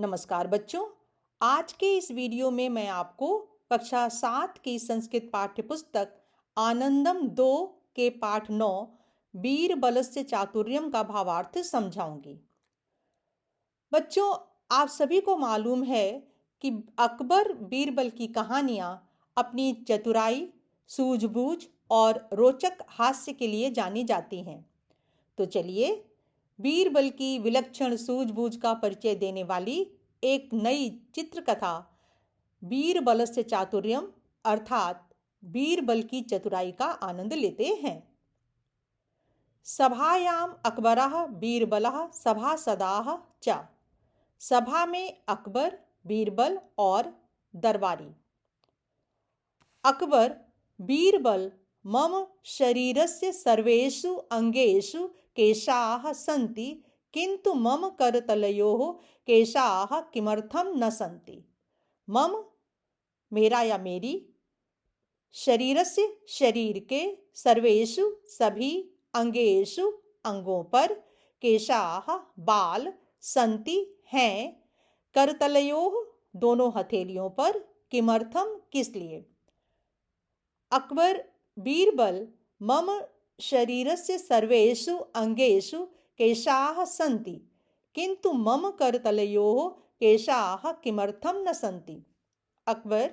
नमस्कार बच्चों। आज के इस वीडियो में मैं आपको कक्षा 7 की संस्कृत पाठ्य पुस्तक आनंदम 2 के पाठ 9 बीरबलस्य चातुर्यम का भावार्थ समझाऊंगी। बच्चों, आप सभी को मालूम है कि अकबर बीरबल की कहानियां अपनी चतुराई, सूझबूझ और रोचक हास्य के लिए जानी जाती हैं। तो चलिए बीरबल की विलक्षण सूझबूझ का परिचय देने वाली एक नई चित्रकथा बीरबलस्य चातुर्यम अर्थात बीरबल की चतुराई का आनंद लेते हैं। सभायाम अकबरः बीरबलः सभासदाः च। सभा में अकबर, बीरबल और दरबारी। अकबर: बीरबल, मम शरीरस्य सर्वेषु अंगेषु केशाः सन्ति, किन्तु मम करतलयोः केशाः किमर्थं न सन्ति। मम मेरा या मेरी, शरीरस्य शरीर के, सर्वेषु सभी, अंगेषु अंगों पर, केशाः बाल, सन्ति हैं, करतलयोः दोनों हथेलियों पर, किमर्थम किस लिए। अकबर: बीरबल, मम शरीरस्य सर्वेषु अंगेषु केशाः सन्ति, किन्तु मम करतलयोः केशाः किमर्थं न सन्ति। अकबर: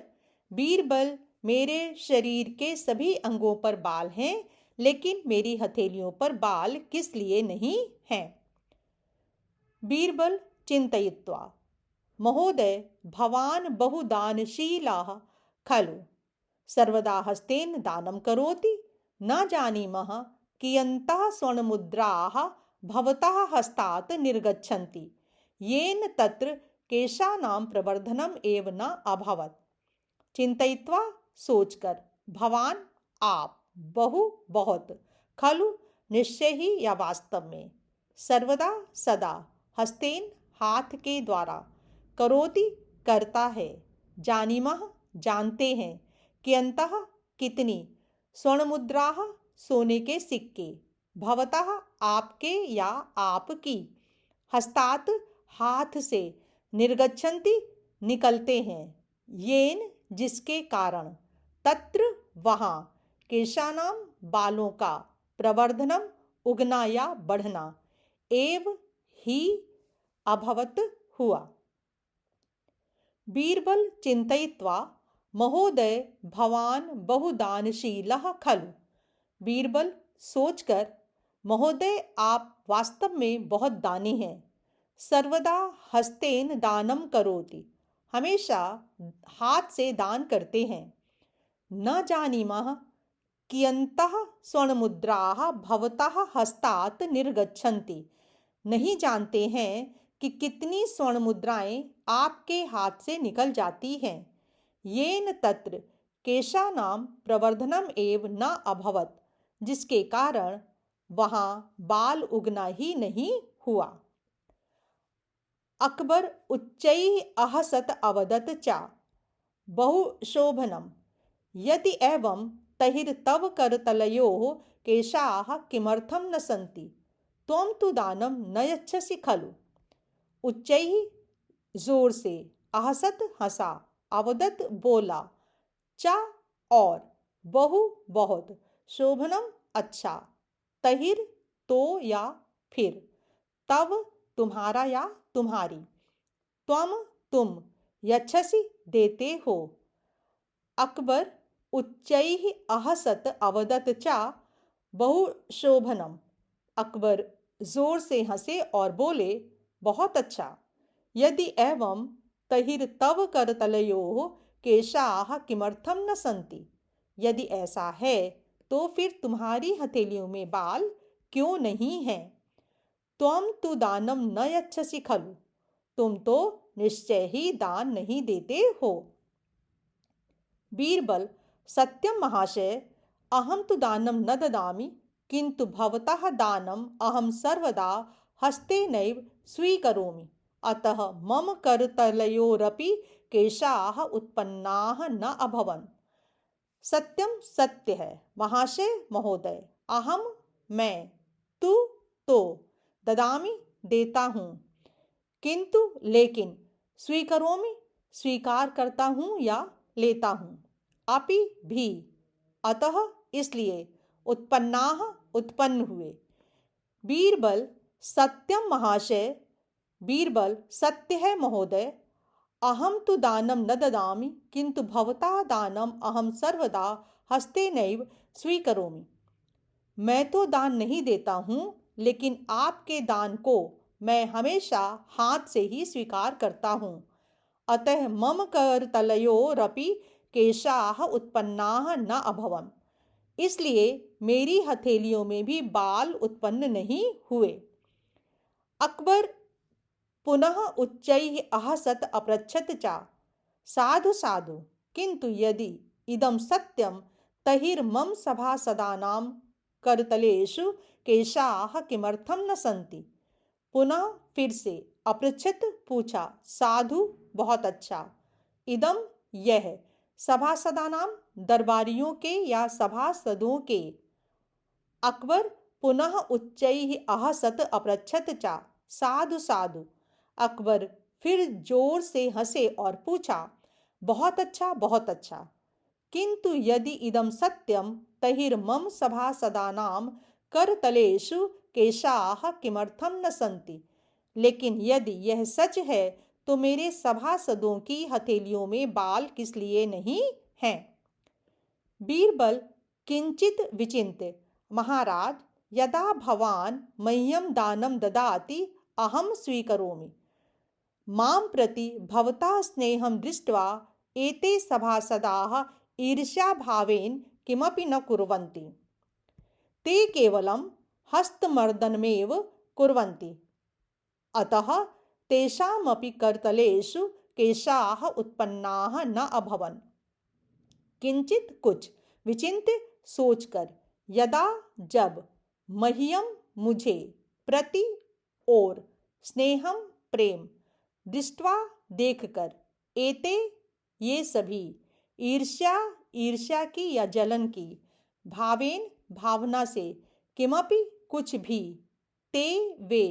बीरबल, मेरे शरीर के सभी अंगों पर बाल हैं, लेकिन मेरी हथेलियों पर बाल किस लिए नहीं हैं। बीरबल चिंतयित्वा: महोदय, भवान् बहुदानशीलः खलु, सर्वदा हस्तेन दानं करोति, न जानीमः कियन्तः स्वर्णमुद्राः भवतः हस्तात् निर्गच्छन्ति, येन तत्र केशानां प्रवर्धनम् एव न अभवत्। चिंतयित्वा सोचकर, भवान आप, बहु बहुत, खलु निश्चय ही या वास्तव में, सर्वदा सदा, हस्तेन हाथ के द्वारा, करोति करता है, जानीमः जानते हैं, कियन्तः कितनी, स्वर्णमुद्राः सोने के सिक्के, भवतः आपके या आपकी, हस्तात् हाथ से, निर्गच्छन्ति निकलते हैं, येन जिसके कारण, तत्र वहाँ, केशानां बालों का, प्रवर्धनम उगना या बढ़ना, एव ही अभवत हुआ। बीरबल चिंतयित्वा: महोदय, भवान् बहुदानशीलः खलु। बीरबल सोचकर, महोदय, आप वास्तव में बहुत दानी हैं। सर्वदा हस्तेन दानम करोति, हमेशा हाथ से दान करते हैं। न जानीमः कियन्तः स्वर्णमुद्राः भवतः हस्तात् निर्गच्छन्ति, नहीं जानते हैं कि कितनी स्वर्ण मुद्राएं आपके हाथ से निकल जाती हैं। येन तत्र केशानां प्रवर्धनम एव न अभवत्, जिसके कारण वहां बाल उगना ही नहीं हुआ। अकबर उच्चैः अहसत अवदत् च, बहुशोभनम्, यदि एवं तहिर्तव करतलयोः केशाः किमर्थं न सन्ति, त्वं तु दानं न यच्छसि खलु। उच्चैः जोर से, अहसत हंसा, अवदत बोला, चा और, बहु बहुत, शोभनम अच्छा, तहिर तो या फिर, तव तुम्हारा या तुम्हारी, त्वम तुम, यच्छसि देते हो। अकबर उच्चैः अहसत अवदत चा बहुशोभनम, अकबर जोर से हंसे और बोले, बहुत अच्छा। यदि एवं तहिर तव करतलयोः केशाः किमर्थं न सन्ति, यदि ऐसा है तो फिर तुम्हारी हथेलियों में बाल क्यों नहीं हैं। त्वं तु दानं न यच्छसि खलु, तुम तो निश्चय ही दान नहीं देते हो। बीरबल: सत्यम महाशय, अहम तु दानं न ददामि, किन्तु भवतः दानम् अहम सर्वदा हस्तेनैव स्वीकरोमि, अतः मम करतलयोरपि केशाः उत्पन्नाः न अभवन्। सत्यम सत्य है महाशय महोदय, अहम मैं, तु तो, ददामि देता हूँ, किंतु लेकिन, स्वीकरोमि स्वीकार करता हूँ या लेता हूँ, अपि भी अतः इसलिए, उत्पन्नाः उत्पन्न हुए। बीरबल सत्यम महाशय, बीरबल सत्य है महोदय। अहम तु दानम न ददामि किंतु भवता दानम अहम सर्वदा हस्ते नैव स्वीकरोमि। मैं तो दान नहीं देता हूँ, लेकिन आपके दान को मैं हमेशा हाथ से ही स्वीकार करता हूँ। अतः मम करतलयोरपि केशाः उत्पन्नाः न अभवन्। इसलिए मेरी हथेलियों में भी बाल उत्पन्न नहीं हुए। अकबर पुनः उच्चैः अहसत अपृच्छत् च, साधु साधु किंतु यदि इदं सत्यं तहिर्मम सभासदानां करतलेषु केशाः किमर्थं न सन्ति। पुनः फिर से अपृच्छत पूछा, साधु बहुत अच्छा, इदम यह, सभासदानाम दरबारियों के या सभासदों के। अकबर पुनः उच्चैः अहसत अपृच्छत च, साधु साधु। अकबर फिर जोर से हंसे और पूछा, बहुत अच्छा बहुत अच्छा, किंतु यदि इदम सत्यम तहिर्मम सभासदानां करतलेषु केशाः किमर्थं न सन्ति। लेकिन यदि यह सच है तो मेरे सभासदों की हथेलियों में बाल किस लिए नहीं हैं। बीरबल किंचित विचिन्त्य, महाराज यदा भवान् मह्यं दानं ददाति अहं स्वीकरोमि। मां प्रति भवता स्नेहं दृष्ट्वा एते सभासदाः ईर्ष्याभावेन किमपि न कुर्वन्ति। ते केवलं हस्तमर्दनमेव कुर्वन्ति, अतः तेषामपि करतलेषु केशाः उत्पन्नाः न अभवन्। किंचित कुछ, विचिन्त्य सोचकर, यदा जब, मह्यम मुझे, प्रति और, स्नेहम प्रेम, दृष्ट्वा देखकर, एते ये सभी, ईर्ष्या ईर्ष्या की या जलन की, भावेन भावना से, किमपि कुछ भी, ते वे,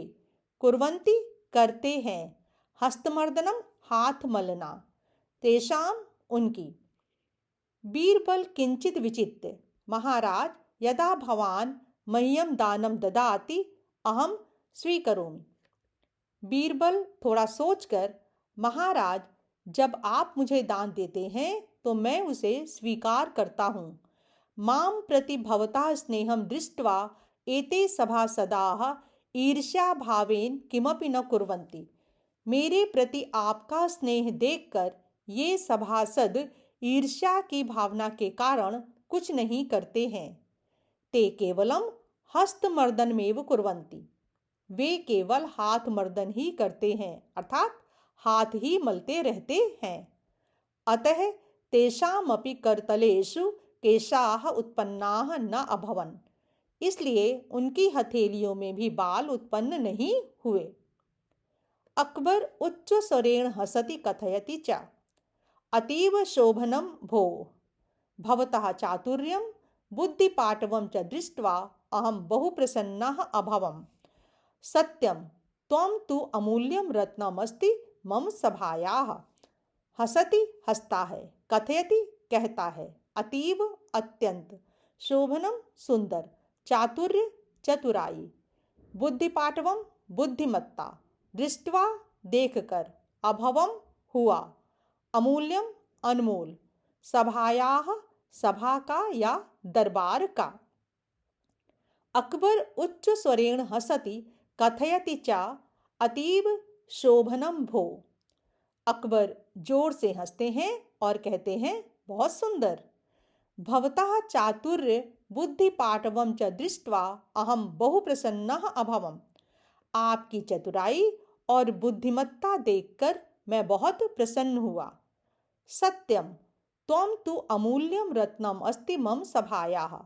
कुर्वन्ति करते हैं, हस्तमर्दनम हाथ मलना, तेषाम उनकी। बीरबल किंचित विचित्य, महाराज यदा भवान मह्यम दानम ददाति अहम स्वीकरोमि। बीरबल थोड़ा सोचकर, महाराज जब आप मुझे दान देते हैं तो मैं उसे स्वीकार करता हूँ। मां प्रति भवता स्नेहम दृष्ट्वा एते सभासदाः ईर्ष्या भावेन किमपि न कुर्वन्ति। मेरे प्रति आपका स्नेह देखकर ये सभासद ईर्ष्या की भावना के कारण कुछ नहीं करते हैं। ते केवलम हस्तमर्दनमेव कुर्वन्ति। वे केवल हाथ मर्दन ही करते हैं, अर्थात हाथ ही मलते रहते हैं। अतः तेषामपि करतलेषु केशाः उत्पन्नाः न अभवन्। इसलिए उनकी हथेलियों में भी बाल उत्पन्न नहीं हुए। अकबर उच्च स्वरेण हसति कथयति च, अतीव शोभनं भो, भवतः चातुर्यं बुद्धिपाटवं च दृष्ट्वा अहं बहु प्रसन्नः अभवम्। सत्यं त्वं तु अमूल्यं रत्नमस्ति मम सभायाः। हसति हंसता है, कथयति कहता है, अतीव अत्यंत, शोभनम सुंदर, चातुर्य चतुराई, बुद्धिपाटवम बुद्धिमत्ता, दृष्ट्वा देखकर, अभवम हुआ, अमूल्यम अनमोल, सभायाः सभा का या दरबार का। अकबर उच्च स्वरेण हसति कथयति च, अतीव शोभनम भो। अकबर जोर से हंसते हैं और कहते हैं, बहुत सुंदर। भवतः चातुर्य बुद्धि पाटवम च दृष्ट्वा अहम बहु प्रसन्नः अभवम्। आपकी चतुराई और बुद्धिमत्ता देखकर मैं बहुत प्रसन्न हुआ। सत्यम त्वं तु अमूल्यम रत्नम अस्ति मम सभायाः।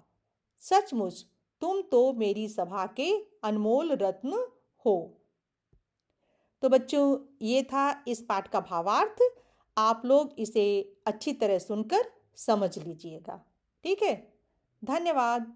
सचमुच तुम तो मेरी सभा के अनमोल रत्न हो। तो बच्चों, ये था इस पाठ का भावार्थ। आप लोग इसे अच्छी तरह सुनकर समझ लीजिएगा। ठीक है, धन्यवाद।